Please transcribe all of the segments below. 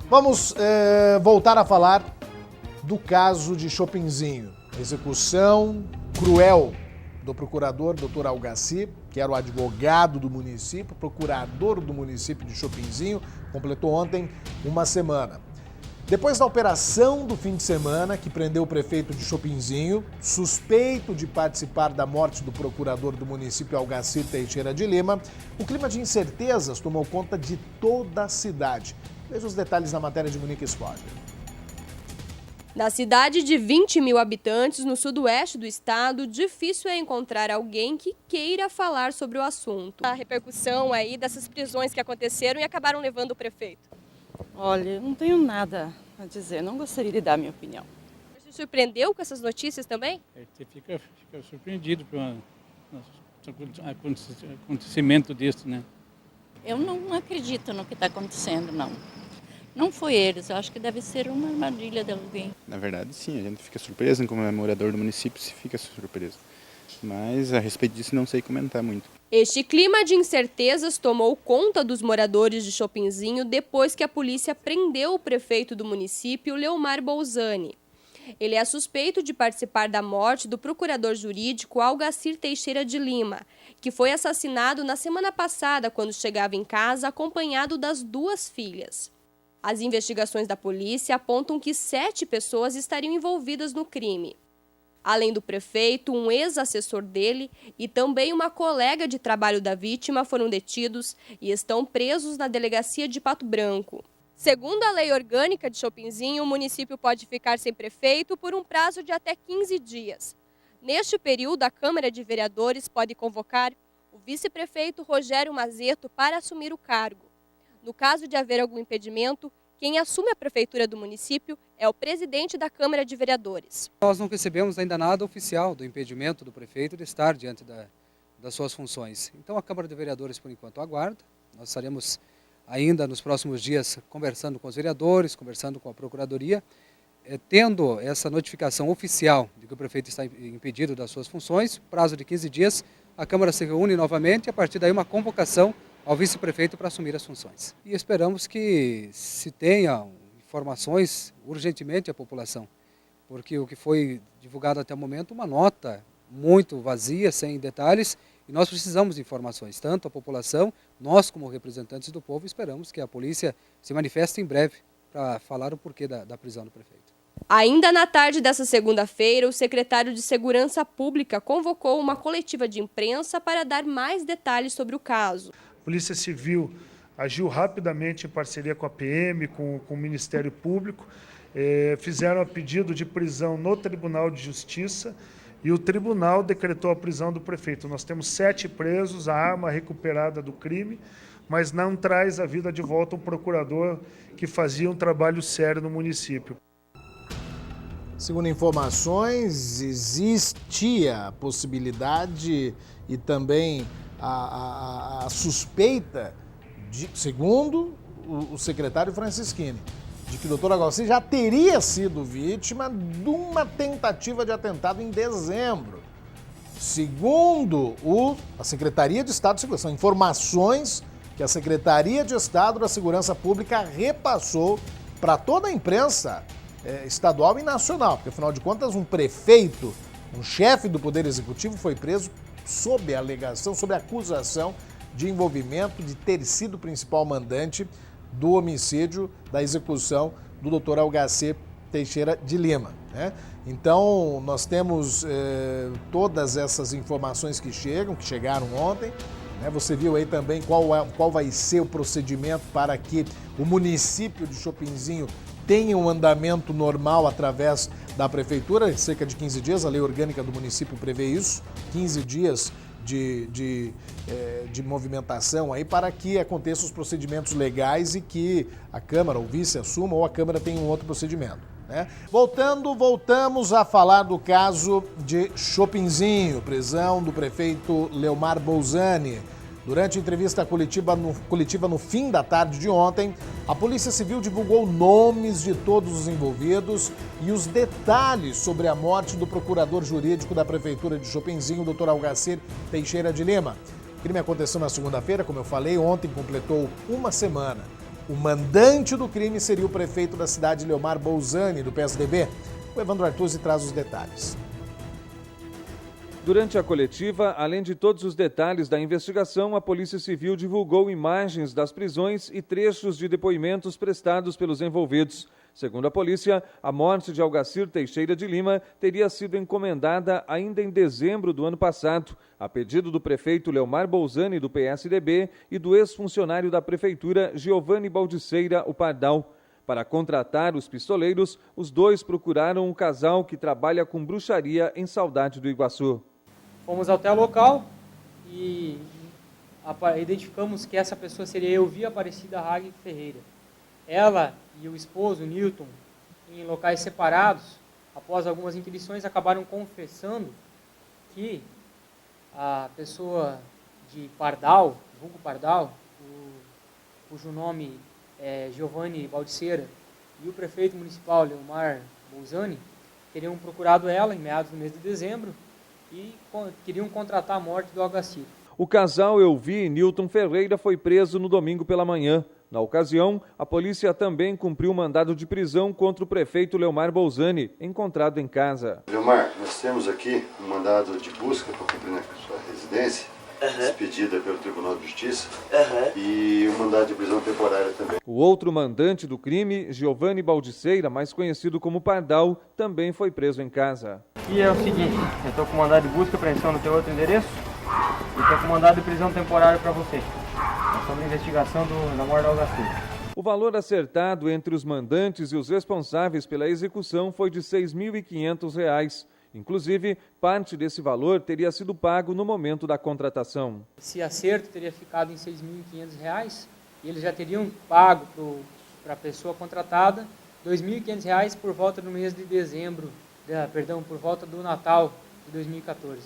Vamos voltar a falar do caso de Chopinzinho. Execução cruel do procurador Dr. Algaci, que era o advogado do município, procurador do município de Chopinzinho, completou ontem uma semana. Depois da operação do fim de semana, que prendeu o prefeito de Chopinzinho, suspeito de participar da morte do procurador do município Algaci Teixeira de Lima, o clima de incertezas tomou conta de toda a cidade. Veja os detalhes na matéria de Monique Spode. Na cidade de 20 mil habitantes, no sudoeste do estado, difícil é encontrar alguém que queira falar sobre o assunto. A repercussão aí dessas prisões que aconteceram e acabaram levando o prefeito. Olha, eu não tenho nada a dizer, não gostaria de dar minha opinião. Você se surpreendeu com essas notícias também? Você fica surpreendido com um acontecimento desse, né? Eu não acredito no que está acontecendo, não. Não foi eles, eu acho que deve ser uma armadilha de alguém. Na verdade, sim, a gente fica surpreso, como é morador do município, se fica surpreso. Mas a respeito disso não sei comentar muito. Este clima de incertezas tomou conta dos moradores de Chopinzinho depois que a polícia prendeu o prefeito do município, Leomar Bolzani. Ele é suspeito de participar da morte do procurador jurídico Algacir Teixeira de Lima, que foi assassinado na semana passada quando chegava em casa acompanhado das duas filhas. As investigações da polícia apontam que 7 pessoas estariam envolvidas no crime. Além do prefeito, um ex-assessor dele e também uma colega de trabalho da vítima foram detidos e estão presos na delegacia de Pato Branco. Segundo a lei orgânica de Chopinzinho, o município pode ficar sem prefeito por um prazo de até 15 dias. Neste período, a Câmara de Vereadores pode convocar o vice-prefeito Rogério Mazeto para assumir o cargo. No caso de haver algum impedimento, quem assume a prefeitura do município é o presidente da Câmara de Vereadores. Nós não recebemos ainda nada oficial do impedimento do prefeito de estar diante das suas funções. Então a Câmara de Vereadores, por enquanto, aguarda. Nós estaremos ainda nos próximos dias conversando com os vereadores, conversando com a Procuradoria, tendo essa notificação oficial de que o prefeito está impedido das suas funções, prazo de 15 dias, a Câmara se reúne novamente e a partir daí uma convocação ao vice-prefeito para assumir as funções. E esperamos que se tenha informações urgentemente à população, porque o que foi divulgado até o momento, uma nota muito vazia, sem detalhes, e nós precisamos de informações, tanto a população, nós como representantes do povo, esperamos que a polícia se manifeste em breve para falar o porquê da prisão do prefeito. Ainda na tarde dessa segunda-feira, o secretário de Segurança Pública convocou uma coletiva de imprensa para dar mais detalhes sobre o caso. A Polícia Civil agiu rapidamente em parceria com a PM, com o Ministério Público, fizeram a pedido de prisão no Tribunal de Justiça e o tribunal decretou a prisão do prefeito. Nós temos 7 presos, a arma recuperada do crime, mas não traz a vida de volta um procurador que fazia um trabalho sério no município. Segundo informações, existia a possibilidade e também a suspeita, segundo o secretário Francisquini, de que o doutor Algaci já teria sido vítima de uma tentativa de atentado em dezembro. Segundo a Secretaria de Estado de Segurança, são informações que a Secretaria de Estado da Segurança Pública repassou para toda a imprensa estadual e nacional, porque afinal de contas um prefeito, um chefe do Poder Executivo foi preso sob a alegação, sob a acusação de envolvimento, de ter sido o principal mandante do homicídio, da execução do doutor Algacir Teixeira de Lima, né? Então, nós temos todas essas informações que chegaram ontem, né? Você viu aí também qual vai ser o procedimento para que o município de Chopinzinho tenha um andamento normal através da prefeitura, cerca de 15 dias, a lei orgânica do município prevê isso, 15 dias de movimentação aí para que aconteçam os procedimentos legais e que a Câmara, o vice assuma ou a Câmara tenha um outro procedimento, né? Voltamos a falar do caso de Chopinzinho, prisão do prefeito Leomar Bolzani. Durante a entrevista coletiva no fim da tarde de ontem, a Polícia Civil divulgou nomes de todos os envolvidos e os detalhes sobre a morte do procurador jurídico da Prefeitura de Chopinzinho, Dr. Algacir Teixeira de Lima. O crime aconteceu na segunda-feira, como eu falei, ontem completou uma semana. O mandante do crime seria o prefeito da cidade, Leomar Bolzani, do PSDB. O Evandro Artuzzi traz os detalhes. Durante a coletiva, além de todos os detalhes da investigação, a Polícia Civil divulgou imagens das prisões e trechos de depoimentos prestados pelos envolvidos. Segundo a polícia, a morte de Algacir Teixeira de Lima teria sido encomendada ainda em dezembro do ano passado, a pedido do prefeito Leomar Bolzani, do PSDB, e do ex-funcionário da prefeitura, Giovanni Baldiceira, o Pardal. Para contratar os pistoleiros, os dois procuraram um casal que trabalha com bruxaria em Saudade do Iguaçu. Fomos até o local e identificamos que essa pessoa seria Elvia Aparecida Hague Ferreira. Ela e o esposo, Newton, em locais separados, após algumas inquirições, acabaram confessando que a pessoa de Pardal, vulgo Pardal, cujo nome é Giovanni Baldiceira, e o prefeito municipal, Leomar Bolzani, teriam procurado ela em meados do mês de dezembro e queriam contratar a morte do Algacir. O casal Elvi e Newton Ferreira foi preso no domingo pela manhã. Na ocasião, a polícia também cumpriu um mandado de prisão contra o prefeito Leomar Bolzani, encontrado em casa. Leomar, nós temos aqui um mandado de busca para cumprir na sua residência, expedida pelo Tribunal de Justiça, e um mandado de prisão temporária também. O outro mandante do crime, Giovanni Baldiceira, mais conhecido como Pardal, também foi preso em casa. E é o seguinte, eu estou com mandado de busca e apreensão no teu outro endereço e estou com mandado de prisão temporária para você. É sobre a investigação da morte do Algacir. O valor acertado entre os mandantes e os responsáveis pela execução foi de R$ 6.500. Inclusive, parte desse valor teria sido pago no momento da contratação. Esse acerto teria ficado em R$ 6.500 e eles já teriam pago para a pessoa contratada R$ 2.500 por volta do mês de dezembro, por volta do Natal de 2014.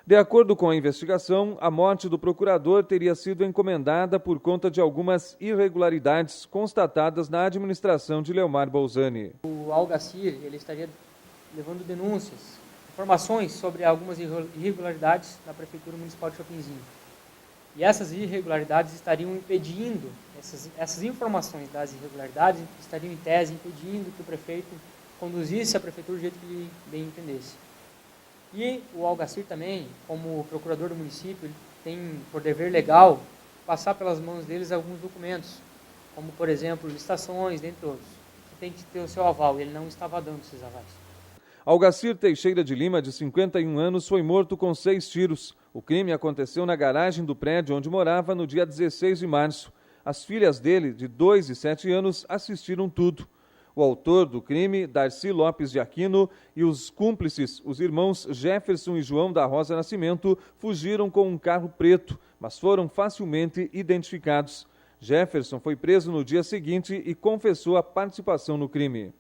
De acordo com a investigação, a morte do procurador teria sido encomendada por conta de algumas irregularidades constatadas na administração de Leomar Bolzani. O Algacir ele estaria levando denúncias, informações sobre algumas irregularidades na Prefeitura Municipal de Chopinzinho. E essas irregularidades estariam impedindo, essas informações das irregularidades estariam em tese impedindo que o prefeito conduzisse a prefeitura do jeito que ele bem entendesse. E o Algacir também, como procurador do município, ele tem por dever legal passar pelas mãos deles alguns documentos, como por exemplo licitações, dentre outros, que tem que ter o seu aval, e ele não estava dando esses avais. Algacir Teixeira de Lima, de 51 anos, foi morto com 6 tiros. O crime aconteceu na garagem do prédio onde morava no dia 16 de março. As filhas dele, de 2 e 7 anos, assistiram tudo. O autor do crime, Darcy Lopes de Aquino, e os cúmplices, os irmãos Jefferson e João da Rosa Nascimento, fugiram com um carro preto, mas foram facilmente identificados. Jefferson foi preso no dia seguinte e confessou a participação no crime.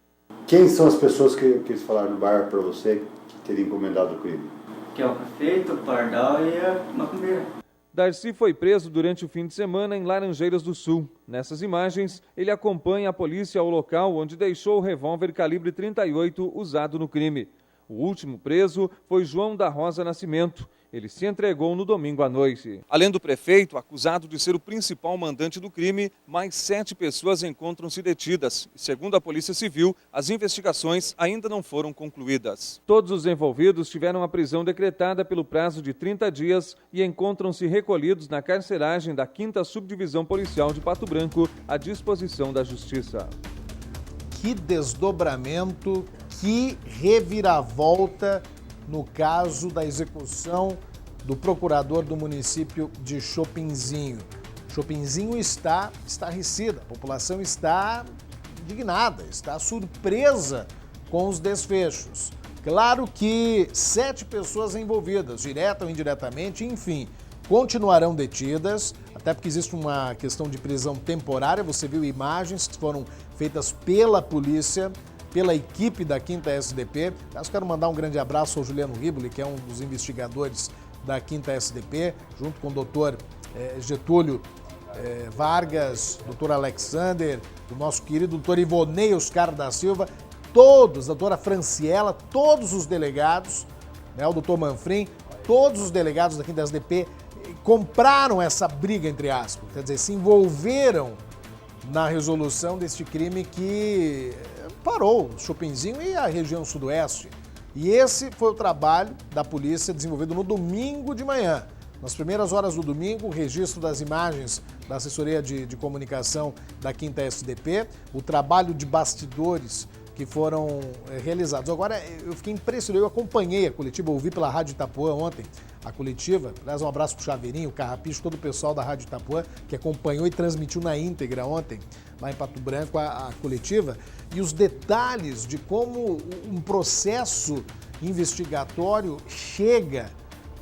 Quem são as pessoas que eles falaram no bar para você que teriam encomendado o crime? Que é o prefeito, o Pardal e a macumbeira. Darcy foi preso durante o fim de semana em Laranjeiras do Sul. Nessas imagens, ele acompanha a polícia ao local onde deixou o revólver calibre 38 usado no crime. O último preso foi João da Rosa Nascimento. Ele se entregou no domingo à noite. Além do prefeito, acusado de ser o principal mandante do crime, mais 7 pessoas encontram-se detidas. Segundo a Polícia Civil, as investigações ainda não foram concluídas. Todos os envolvidos tiveram a prisão decretada pelo prazo de 30 dias e encontram-se recolhidos na carceragem da 5ª Subdivisão Policial de Pato Branco, à disposição da Justiça. Que desdobramento, que reviravolta no caso da execução do procurador do município de Chopinzinho. Chopinzinho está estarrecida, a população está indignada, está surpresa com os desfechos. Claro que 7 pessoas envolvidas, direta ou indiretamente, enfim, continuarão detidas, até porque existe uma questão de prisão temporária. Você viu imagens que foram feitas pela polícia, pela equipe da 5ª SDP. Eu quero mandar um grande abraço ao Juliano Riboli, que é um dos investigadores da 5ª SDP, junto com o doutor Getúlio Vargas, doutor Alexander, o nosso querido doutor Ivonei Oscar da Silva, todos, a doutora Franciela, todos os delegados, né, o doutor Manfrim, todos os delegados da 5ª SDP compraram essa briga, entre aspas, quer dizer, se envolveram na resolução deste crime que parou o Chopinzinho e a região sudoeste. E esse foi o trabalho da polícia desenvolvido no domingo de manhã. Nas primeiras horas do domingo, o registro das imagens da assessoria de comunicação da 5ª SDP, o trabalho de bastidores que foram realizados. Agora, eu fiquei impressionado, eu acompanhei a coletiva, ouvi pela Rádio Itapuã ontem a coletiva. Aliás, um abraço pro Chaveirinho, o Carrapicho, todo o pessoal da Rádio Itapuã que acompanhou e transmitiu na íntegra ontem, lá em Pato Branco, a coletiva. E os detalhes de como um processo investigatório chega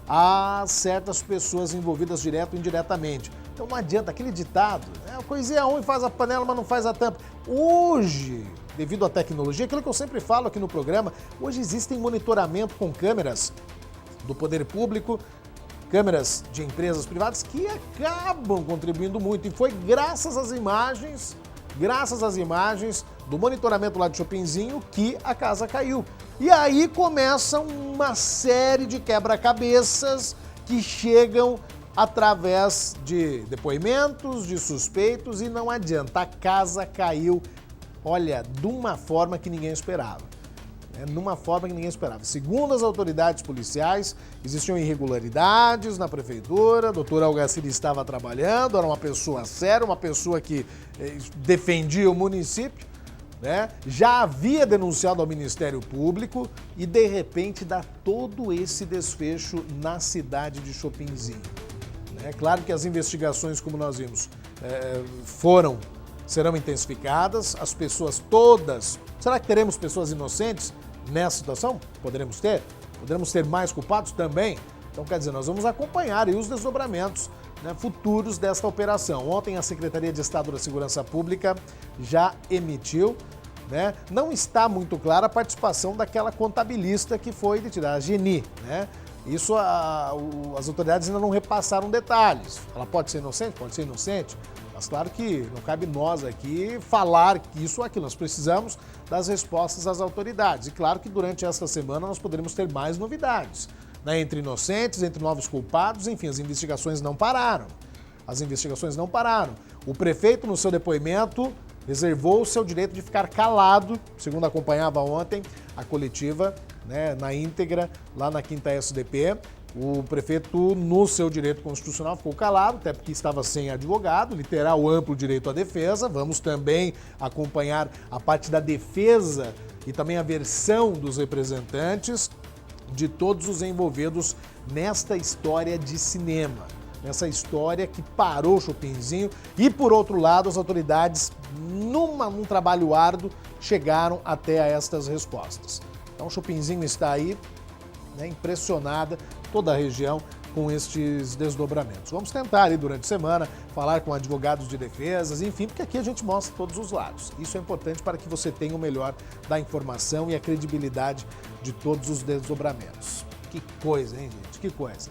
a certas pessoas envolvidas direto ou indiretamente. Então não adianta, aquele ditado, a coisinha ruim faz a panela, mas não faz a tampa. Hoje, devido à tecnologia, aquilo que eu sempre falo aqui no programa, hoje existem monitoramento com câmeras do poder público, câmeras de empresas privadas que acabam contribuindo muito. E foi graças às imagens do monitoramento lá de Chopinzinho que a casa caiu. E aí começa uma série de quebra-cabeças que chegam através de depoimentos, de suspeitos, e não adianta, a casa caiu, olha, de uma forma que ninguém esperava. Segundo as autoridades policiais, existiam irregularidades na prefeitura, a doutora Algaciri estava trabalhando, era uma pessoa séria, uma pessoa que defendia o município, né? Já havia denunciado ao Ministério Público e, de repente, dá todo esse desfecho na cidade de Chopinzinho. É claro que as investigações, como nós vimos, serão intensificadas, as pessoas todas... Será que teremos pessoas inocentes nessa situação? Poderemos ter mais culpados também. Então, quer dizer, nós vamos acompanhar aí os desdobramentos, né, futuros desta operação. Ontem a Secretaria de Estado da Segurança Pública já emitiu, né? Não está muito clara a participação daquela contabilista que foi detida, a Geni, né? Isso as autoridades ainda não repassaram detalhes. Ela pode ser inocente, mas claro que não cabe nós aqui falar isso ou aquilo. Nós precisamos das respostas das autoridades. E claro que durante esta semana nós poderemos ter mais novidades, né? Entre inocentes, entre novos culpados, enfim, as investigações não pararam. O prefeito, no seu depoimento, reservou o seu direito de ficar calado, segundo acompanhava ontem a coletiva, né, na íntegra, lá na 5ª SDP. O prefeito, no seu direito constitucional, ficou calado, até porque estava sem advogado, ele terá o amplo direito à defesa. Vamos também acompanhar a parte da defesa e também a versão dos representantes de todos os envolvidos nesta história de cinema, nessa história que parou o Chopinzinho. E, por outro lado, as autoridades, num trabalho árduo, chegaram até a estas respostas. Então, o Chopinzinho está aí, né, impressionada, toda a região, com estes desdobramentos. Vamos tentar ali durante a semana falar com advogados de defesas, enfim, porque aqui a gente mostra todos os lados. Isso é importante para que você tenha o melhor da informação e a credibilidade de todos os desdobramentos. Que coisa, hein, gente? Que coisa.